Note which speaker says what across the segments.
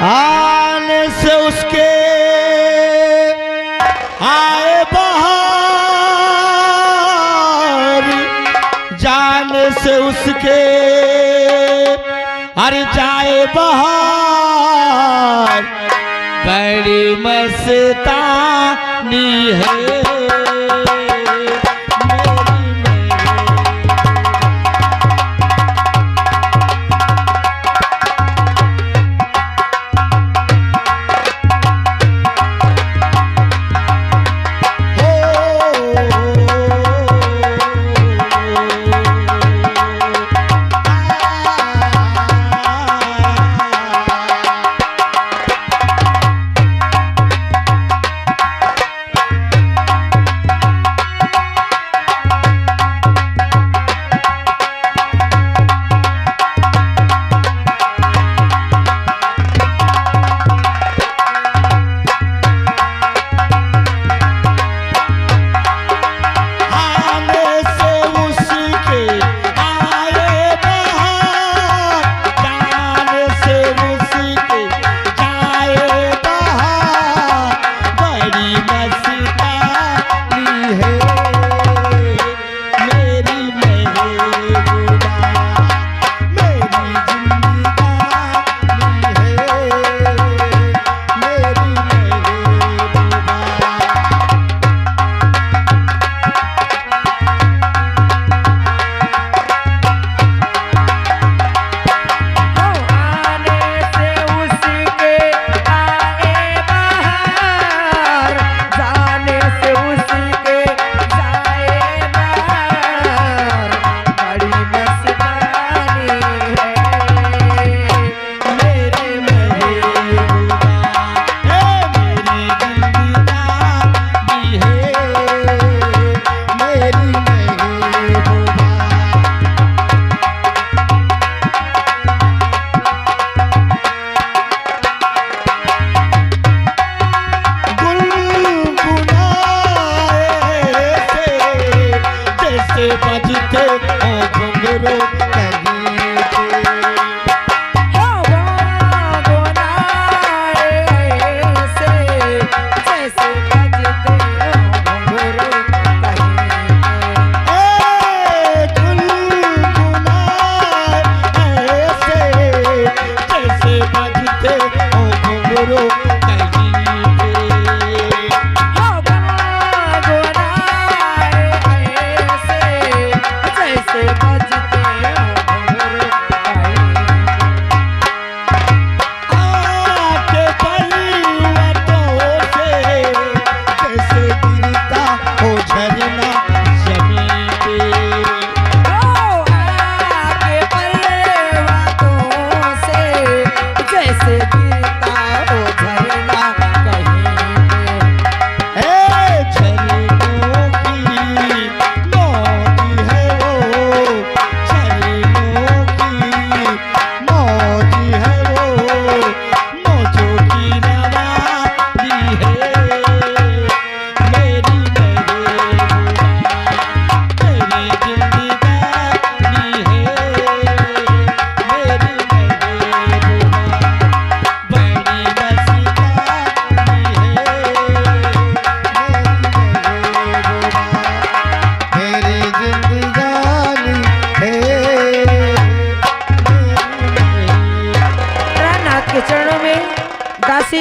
Speaker 1: आने से उसके आए बहार, जाने से उसके हर जाए बहार, बड़ी मस्तानी है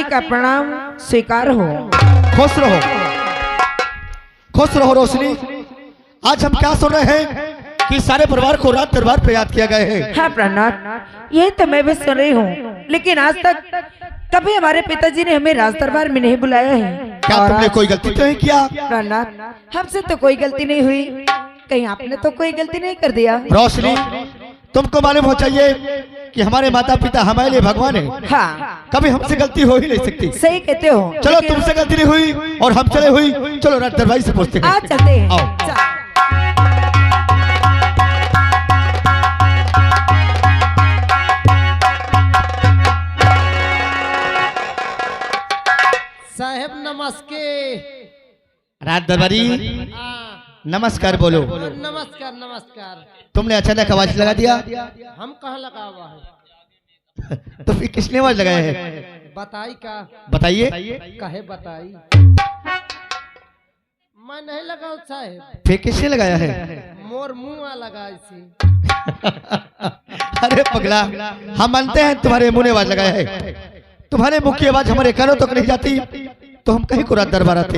Speaker 2: का प्रणाम स्वीकार हो।
Speaker 1: खुश रहो, खुश रहो रोशनी। आज हम क्या सुन रहे हैं कि सारे परिवार को राज दरबार पे याद किया गया है।
Speaker 2: हाँ प्रणाम, ये तो मैं भी सुन रही हूँ, लेकिन आज तक कभी हमारे पिताजी ने हमें राज दरबार में नहीं बुलाया है।
Speaker 1: क्या तुमने कोई गलती तो नहीं किया?
Speaker 2: प्रणाम, हमसे तो कोई गलती नहीं हुई, कहीं आपने तो कोई गलती नहीं कर दिया?
Speaker 1: रोशनी, तुमको मालूम हो चाहिए कि हमारे माता पिता हमारे लिए भगवान है।
Speaker 2: हाँ,
Speaker 1: कभी हमसे गलती हो ही नहीं सकती।
Speaker 2: सही कहते हो।
Speaker 1: चलो तुमसे गलती नहीं हुई और हम चले हुई, चलो राज दरबार से पूछते हैं।
Speaker 2: आज चलते हैं।
Speaker 1: आओ।
Speaker 3: साहेब नमस्ते।
Speaker 1: राज दरबारी नमस्कार बोलो।
Speaker 3: नमस्कार नमस्कार।
Speaker 1: तुमने अचानक आवाज लगा दिया।
Speaker 3: हम कहाँ लगा हुआ है?
Speaker 1: तो फिर किसने आवाज लगाया है?
Speaker 3: बताई का
Speaker 1: बताइए।
Speaker 3: कहे बताई मैं नहीं लगाऊ साहेब,
Speaker 1: फिर किसने लगाया है?
Speaker 3: मोर मुँह लगा इसी।
Speaker 1: अरे पगला, हम मानते हैं तुम्हारे मुंह ने आवाज लगाया है। तुम्हारे मुख की आवाज हमारे कानों तक नहीं जाती तो हम कहीं को रात दरबार आते।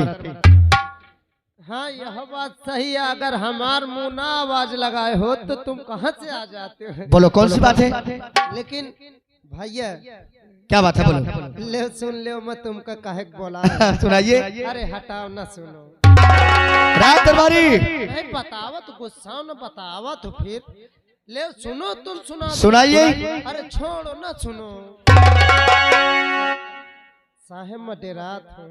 Speaker 3: हाँ यह बात सही है, अगर हमार मुंह ना आवाज लगाए हो तो तुम कहाँ से आ जाते हो?
Speaker 1: बोलो कौन सी बात है?
Speaker 3: लेकिन भैया
Speaker 1: क्या बात है? बोलो।
Speaker 3: ले सुन ले, मैं तुमका कहे बोला।
Speaker 1: सुनाइए।
Speaker 3: अरे हटाओ ना सुनो।
Speaker 1: रात दरबारी
Speaker 3: नहीं बतावा तो गुस्सा न बतावा तो फिर ले सुनो, तुम सुना
Speaker 1: सुनाइए।
Speaker 3: अरे छोड़ो ना सुनो। साहेब मैं डेरात हूँ।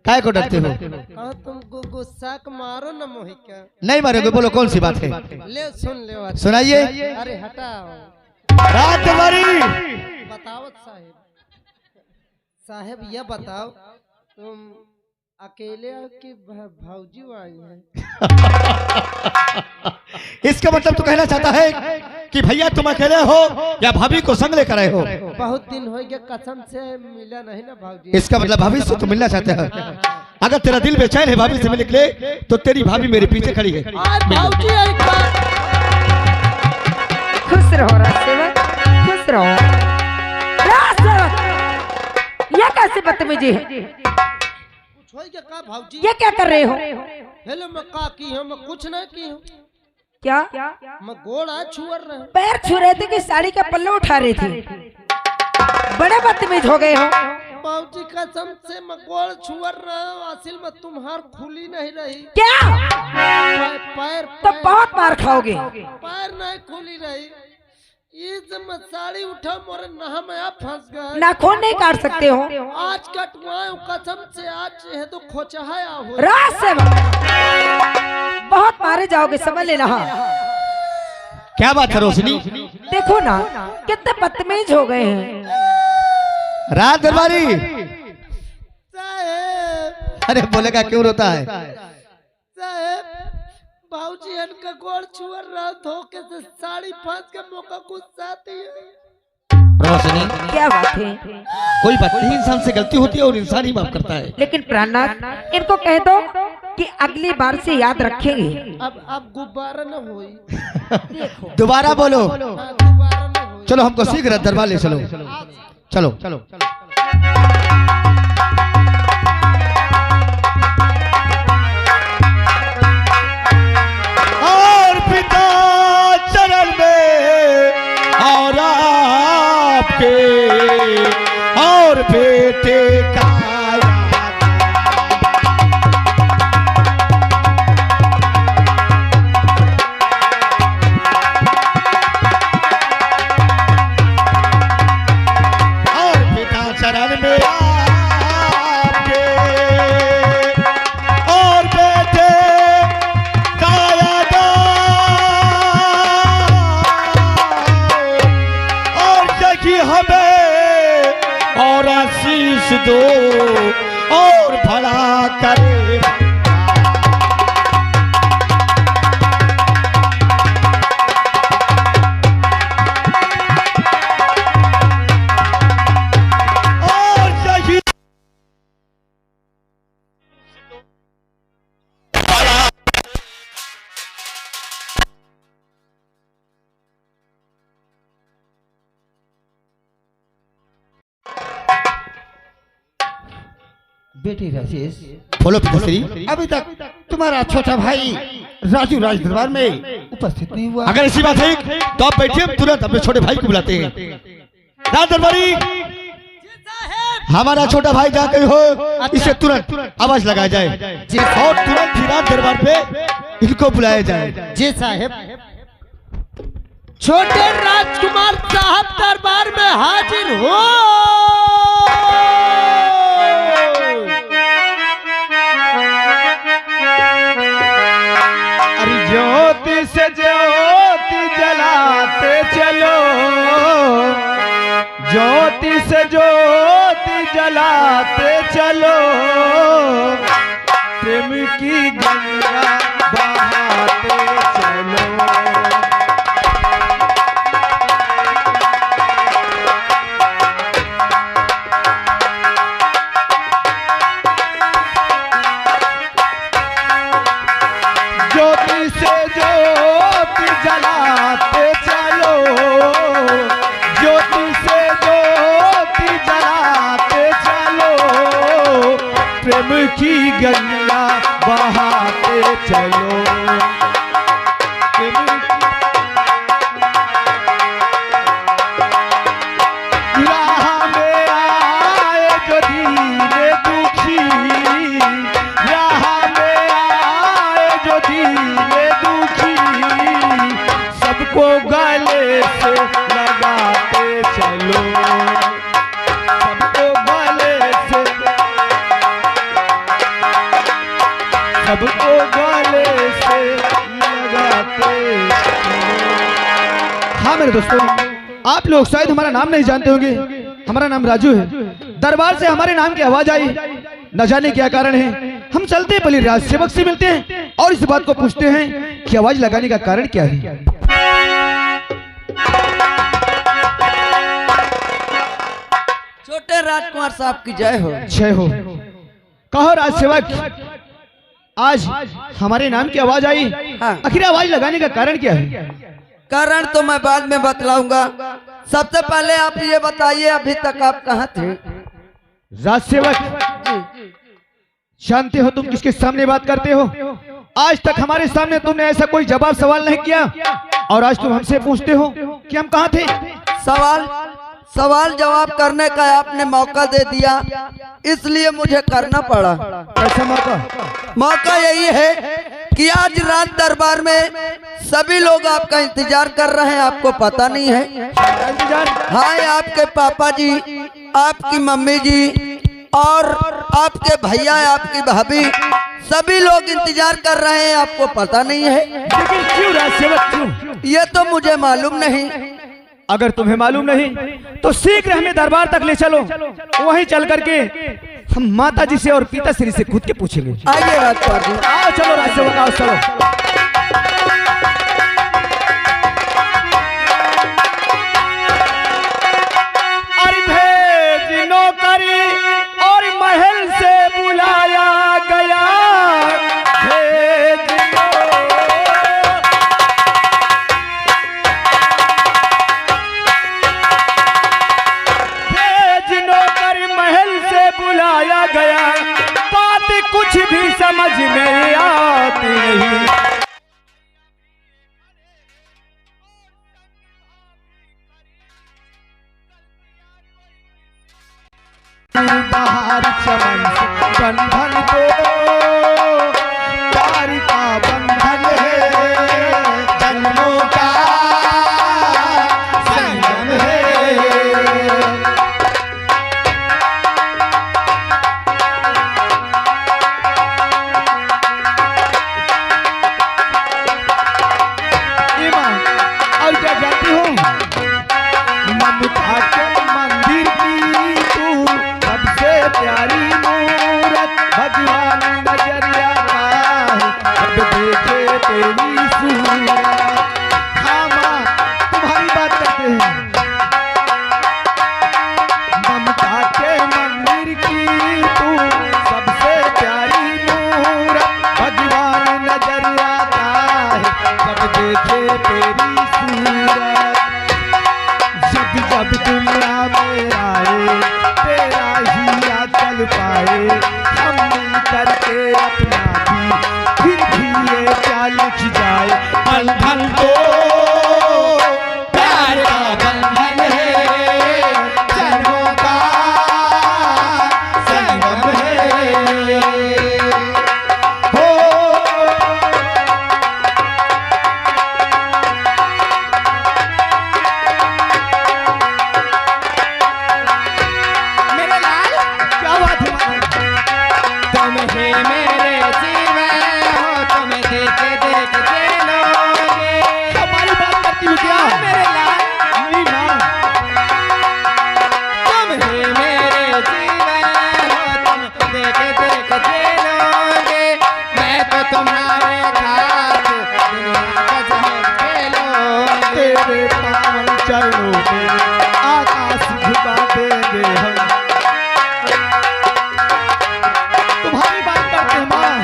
Speaker 1: काय को डरते हो?
Speaker 3: कहा तुम गुस्सा को मारो न मोहिका।
Speaker 1: नहीं मारोगे, बोलो कौन सी बात है?
Speaker 3: ले सुन ले।
Speaker 1: सुनाइए।
Speaker 3: अरे हटाओ।
Speaker 1: रात दरबारी
Speaker 3: बताओ साहेब। साहेब ये बताओ तुम अकेले हो कि भौजी आई है?
Speaker 1: इसका मतलब तो कहना चाहता है कि भैया तुम अकेले हो या भाभी को संग लेकर आए हो?
Speaker 3: बहुत दिन हो गया कसम से मिला नहीं ना भाभी।
Speaker 1: इसका मतलब भाभी से तुम मिलना चाहते हो? अगर तेरा दिल बेचैन है भाभी से मिलने के लिए तो तेरी भाभी मेरे पीछे खड़ी है।
Speaker 3: भाभी एक बार
Speaker 2: खुश रहो राजसेवक, खुश रहो। राजसेवक, ये कैसे बदतमीजी है?
Speaker 3: का भाजी
Speaker 2: ये क्या कर रहे हो?
Speaker 3: हेलो मैं का की हूँ? मैं कुछ नहीं की हूँ।
Speaker 2: क्या
Speaker 3: मैं गोड़ा छुअर रहे हूँ।
Speaker 2: पैर छू रहे थे कि साड़ी का पल्लू उठा रहे थे? बड़े बदतमीज हो गए हो।
Speaker 3: बाबूजी कसम से मैं गोड़ छुअर रहा हूँ। असल में तुम्हार खुली नहीं रही।
Speaker 2: क्या
Speaker 3: पैर
Speaker 2: तो बहुत मार खाओगे।
Speaker 3: पैर नहीं खुली रही। ये जब मैं साड़ी उठा मोरे नहा में आप फंस गए।
Speaker 2: नाखून नहीं काट सकते हो?
Speaker 3: आज कटवाए कसम से, आज है तो खोचहाया हो।
Speaker 2: राजसेवक, बहुत मारे जाओगे, समझ लेना।
Speaker 1: क्या बात है रोशनी?
Speaker 2: देखो ना कितने बदतमीज हो गए हैं।
Speaker 1: रात दरबारी
Speaker 3: साहेब,
Speaker 1: अरे बोलेगा क्यों रोता है?
Speaker 3: साहेब भाऊजी इनका गोड़ छुअर रहा, धोखे से साड़ी फांस के मौका गुस्साती है।
Speaker 1: रोशनी
Speaker 2: क्या बात है?
Speaker 1: कोई बात नहीं, इंसान से गलती होती है और इंसान ही माफ करता है।
Speaker 2: लेकिन प्राणनाथ, इनको कह दो कि अगली बार से याद रखेंगे।
Speaker 3: अब गुब्बारा न होई।
Speaker 1: दोबारा बोलो।
Speaker 3: दोबारा न होई।
Speaker 1: चलो हमको शीघ्र दरबार ले चलो। चलो चलो। और पिता चरण में और आपके और बेटे का चरण में आपके और बेटे का याद और जगी हमें और आशीष दो और भला करे।
Speaker 4: बेटी राजेश,
Speaker 1: बोलो पिताश्री।
Speaker 4: अभी तक तुम्हारा छोटा भाई राजू राज दरबार में उपस्थित नहीं हुआ।
Speaker 1: अगर ऐसी बात है तो आप बैठिए, हम तुरंत अपने छोटे भाई को बुलाते हैं। राज दरबारी, हमारा छोटा भाई जहाँ कहीं हो इसे तुरंत आवाज लगाया जाए और तुरंत ही राज दरबार पे इनको बुलाया जाए।
Speaker 3: जी साहेब। छोटे राजकुमार साहब दरबार में हाजिर हो।
Speaker 4: अरे ज्योति से ज्योति जलाते चलो, ज्योति से ज्योति जलाते चलो, प्रेम की गंगा बहाते चलो।
Speaker 1: गंगा बहाते चलो। राह में आए जो दीने दुखी, राह में आए जो दीने दुखी, सबको गले से लगाते चलो, सबको गले से, सबको गले से लगाते चलो। हाँ मेरे दोस्तों, आप लोग शायद हमारा नाम नहीं जानते होंगे। हमारा नाम राजू है। दरबार से हमारे नाम की आवाज आई, न जाने क्या कारण है। हम चलते पली राज सेवक से मिलते हैं और इस बात को पूछते हैं कि आवाज लगाने का कारण क्या है।
Speaker 3: छोटे राजकुमार साहब की जय हो।
Speaker 1: जय हो। कहो राज सेवक, आज हमारे नाम की आवाज आई,
Speaker 3: हाँ।
Speaker 1: आखिर आवाज लगाने का कारण क्या है?
Speaker 3: कारण तो मैं बाद में बतलाऊंगा। सबसे पहले आप ये बताइए, अभी तक आप कहाँ थे?
Speaker 1: राज सेवक, जानते हो तुम किसके सामने बात करते हो? आज तक हमारे सामने तुमने ऐसा कोई जवाब सवाल नहीं किया और आज तुम हमसे पूछते हो कि हम कहाँ थे।
Speaker 3: सवाल जवाब करने का आपने मौका दे दिया, इसलिए मुझे करना पड़ा।
Speaker 1: कैसा मौका?
Speaker 3: मौका यही है कि आज राज दरबार में सभी लोग आपका इंतजार कर रहे हैं, आपको पता नहीं है।
Speaker 1: इंतजार?
Speaker 3: हाँ, आपके पापा जी, आपकी मम्मी जी और आपके भैया, आपकी भाभी, सभी लोग इंतजार कर रहे हैं, आपको पता नहीं है।
Speaker 1: लेकिन क्यों राज सेवक, क्यों?
Speaker 3: ये तो मुझे मालूम नहीं।
Speaker 1: अगर तुम्हें मालूम नहीं तो शीघ्र हमें दरबार तक ले चलो, वहीं चल करके हम माता जी से और पिताश्री से खुद के पूछेंगे।
Speaker 3: आइए राजकुमार जी।
Speaker 1: आओ चलो राज सेवक, आओ चलो। अरे भेज नौकरी और महल से बुलाया गया, भेज नौकरी महल से बुलाया गया, बात कुछ भी समझ में आती नहीं। बाहर चमन बंधन को, प्यार का बंधन है, जन्मों का संगम है। और क्या जानती हो, ममता के मंदिर की तू सबसे प्यारी मूरत, भगवान नजरिया का है, जब देखे तेरी सूरत। हाँ माँ, तुम्हारी बात करते हैं। ममता के मंदिर की तू सबसे प्यारी मूरत, भगवान नजरिया का है, जब देखे तेरी सूरत। जब दुनिया में आए तेरा ही चल पाए, हम मिल करके अपना भी फिर भी ये क्या लिख जाए। बंधन तो प्यार का बंधन है, जन्मों का संगम है। हो तेरे पावन चरणों में आकाश झुका देंगे हम। तुम्हारी बात करते हैं माँ।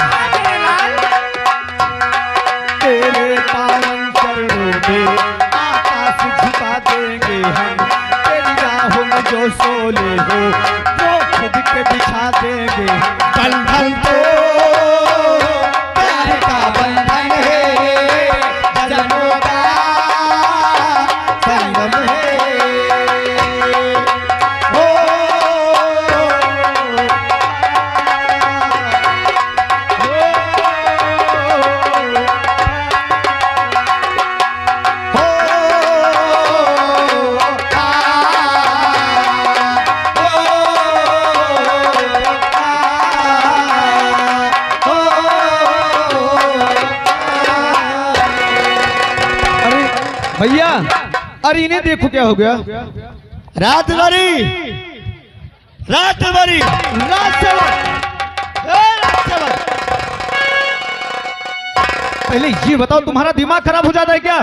Speaker 1: तेरे पावन चरणों में आकाश झुका देंगे हम, तेरी राहों में जो सोले हो वो खुद के बिछा देंगे। बंधन तो भैया अरे इन्हें देखो क्या हो गया।
Speaker 4: रात भरी
Speaker 1: पहले ये बताओ तुम्हारा दिमाग खराब हो जाता है क्या?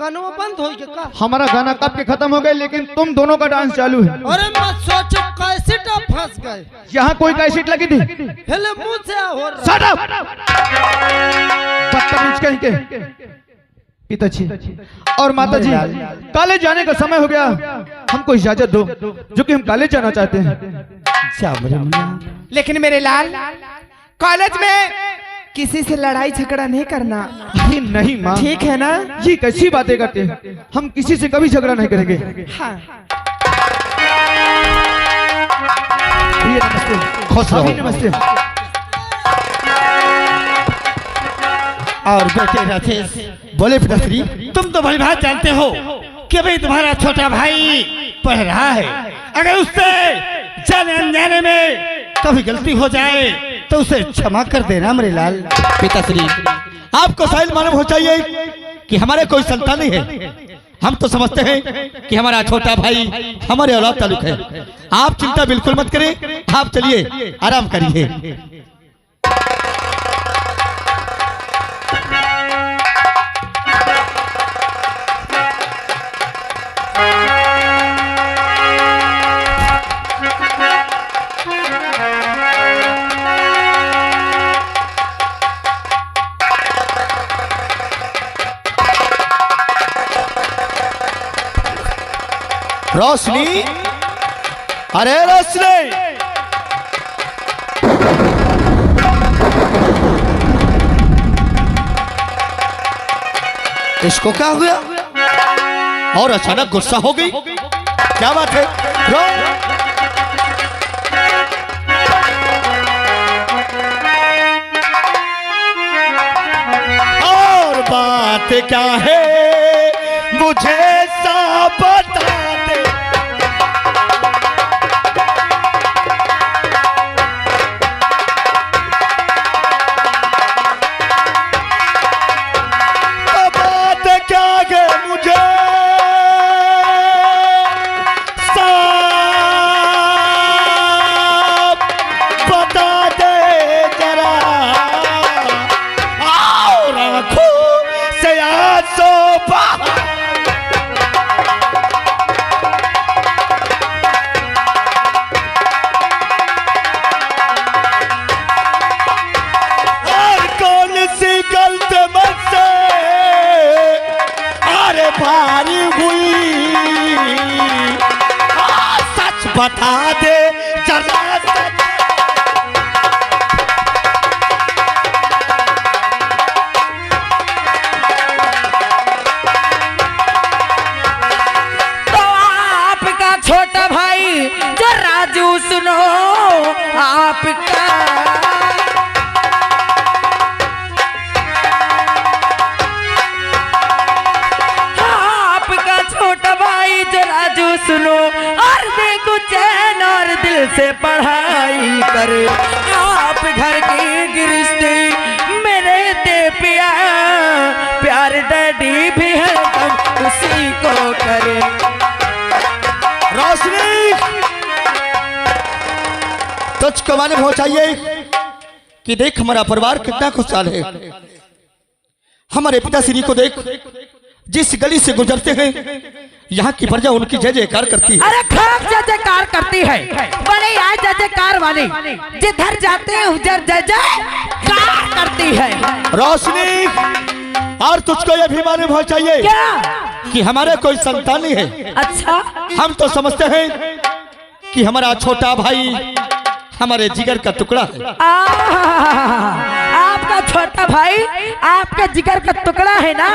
Speaker 3: गाना बंद हो गया का?
Speaker 1: हमारा गाना कब के खत्म हो गए लेकिन तुम दोनों का डांस चालू है।
Speaker 3: अरे मत सोचो कैसेट आप फंस गए।
Speaker 1: यहाँ कोई कैसेट लगी थी?
Speaker 3: हेले मुंह से हो रहा।
Speaker 1: Shut up! बदतमीज कहीं के। पिताजी और माताजी कॉलेज जाने का समय हो गया, हमको इजाजत दो जो कि हम कॉलेज जाना चाहते हैं।
Speaker 5: लेकिन मेरे लाल कॉलेज में किसी से लड़ाई झगड़ा नहीं करना,
Speaker 1: अरे नहीं माँ,
Speaker 5: ठीक है ना?
Speaker 1: ये कैसी बातें करते हैं, हम किसी से कभी झगड़ा नहीं करेंगे।
Speaker 5: हाँ।
Speaker 1: ये नमस्ते।
Speaker 4: खुश रहो।
Speaker 1: अभी नमस्ते।
Speaker 4: और बेटे राजेश बोले पिताश्री, तुम तो भली बात जानते हो कि भाई तुम्हारा छोटा भाई पढ़ रहा है। अगर उससे जाने अनजाने में कभी गलती हो जाए तो उसे क्षमा कर देना मेरे लाल। पिताश्री आपको शायद मालूम हो चाहिए कि हमारे कोई संतान नहीं है। हम तो समझते हैं कि हमारा छोटा भाई हमारे औलाद ताल्लुक है। आप चिंता बिल्कुल मत करें, आप चलिए आराम करिए। रोशनी, अरे रोशनी, इसको क्या हो गया और अचानक गुस्सा हो गई? क्या बात है? और बात क्या है मुझे सब बता दे। बात क्या है मुझे सब बता दे जरा। और आँखों से आंसू बहा। भारी हुई सच बता दे जरा।
Speaker 2: तो आपका छोटा भाई जो राजू सुनो, आपका सुनो और देखो चैन और दिल से पढ़ाई करे। आप घर की गृहस्थी मेरे दे पिया, प्यार डैडी भी है तब उसी को करे।
Speaker 4: रोशनी, तुझको मालूम हो चाहिए कि देख हमारा परिवार कितना खुशहाल है। हमारे पिताश्री को देख, जिस गली से गुजरते हैं यहाँ की प्रजा उनकी जय जयकार करती है।
Speaker 2: अरे खूब जय जयकार करती है, बड़े आए जय जयकार वाले, जिधर जाते हैं उधर जय जयकार करती है।
Speaker 4: रोशनी, और तुझको ये भी मालूम हो चाहिए
Speaker 2: क्या
Speaker 4: कि हमारे कोई संतान नहीं है।
Speaker 2: अच्छा,
Speaker 4: हम तो समझते हैं कि हमारा छोटा भाई हमारे जिगर का टुकड़ा है।
Speaker 2: आपका छोटा भाई आपके जिगर का टुकड़ा है ना।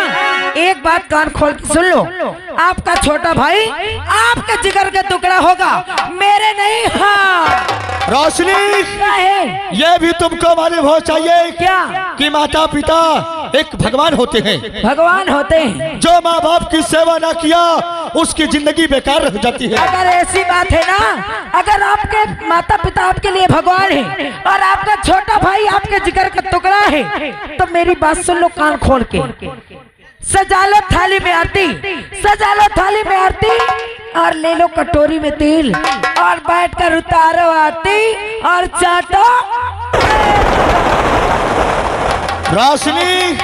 Speaker 2: एक बात कान खोल के सुन लो, आपका छोटा भाई आपके जिगर का टुकड़ा होगा, मेरे नहीं। हाँ
Speaker 4: रोशनी,
Speaker 2: क्या है?
Speaker 4: ये भी तुमको मालूम हो चाहिए
Speaker 2: क्या
Speaker 4: कि माता पिता एक भगवान होते हैं।
Speaker 2: भगवान होते हैं।
Speaker 4: जो माँ बाप की सेवा ना किया उसकी जिंदगी बेकार रह जाती है।
Speaker 2: अगर ऐसी बात है ना, अगर आपके माता पिता आपके लिए भगवान है और आपका छोटा भाई आपके जिगर का टुकड़ा है, तो मेरी बात सुन लो कान खोल के। सजा लो थाली में आरती, सजा लो थाली में आरती, और ले लो कटोरी में तेल, और बैठकर उतारो आरती और चाटो।
Speaker 4: रोशनी,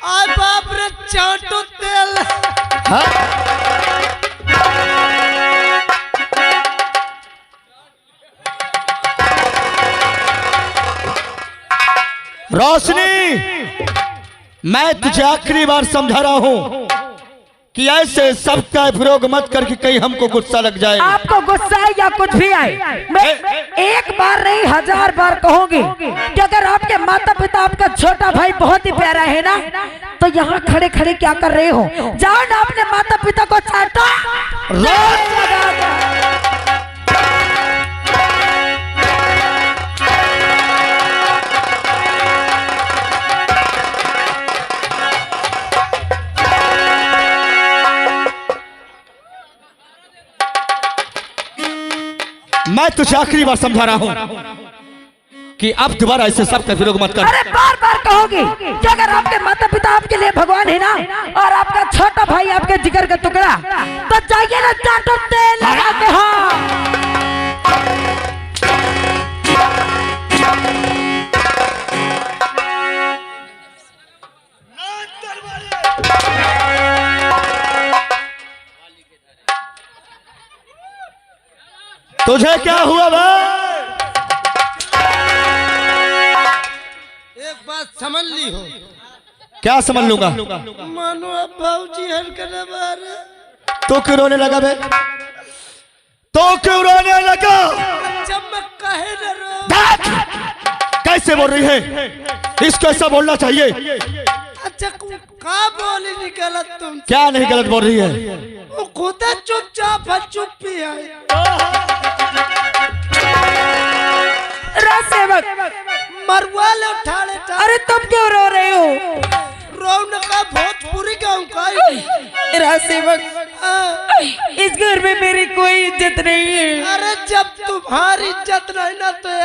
Speaker 3: आय बाप रे, चाटो तेल।
Speaker 4: रोशनी, मैं तुझे आखिरी बार समझा रहा हूँ कि ऐसे सबका प्रयोग मत करके कहीं हमको गुस्सा लग जाए।
Speaker 2: आपको गुस्सा आए या कुछ भी आए, मैं एक बार नहीं 1000 बार कहूंगी कि अगर आपके माता पिता, आपका छोटा भाई बहुत ही प्यारा है ना, तो यहाँ खड़े खड़े क्या कर रहे हो? जाओ ना अपने माता पिता को चाटो।
Speaker 4: मैं तुझे आखिरी बार समझा रहा हूँ कि अब दोबारा ऐसे सबका विरोध मत कर।
Speaker 2: अरे बार बार कहोगे कि अगर आपके माता पिता आपके लिए भगवान है ना, और आपका छोटा भाई आपके जिगर का टुकड़ा, तो जाइए ना चाटो तेल लगा के। हाँ,
Speaker 4: तुझे क्या हुआ भाई?
Speaker 3: एक बात समझ ली हो।
Speaker 4: क्या समझ लूंगा?
Speaker 3: मानो अब भाऊजी हरकत मारे।
Speaker 4: तो क्यों रोने लगा बे? तो क्यों रोने लगा?
Speaker 3: चमक काहे न रो?
Speaker 4: देख, कैसे बोल रही है? इसको ऐसा बोलना चाहिए।
Speaker 3: अच्छा, का बोली नहीं गलत तुम?
Speaker 4: क्या नहीं गलत बोल रही है?
Speaker 3: वो खुद चुपचाप है, चुप भी है।
Speaker 2: सेवक,
Speaker 3: मरवा ले उठा ले।
Speaker 2: अरे तुम क्यों रो रहे हो?
Speaker 3: रौनक का भोजपुरी गाँव का
Speaker 2: सेवक, इस घर में मेरी कोई इज्जत नहीं है।
Speaker 3: अरे जब तुम्हारी इज्जत नहीं ना, तो एक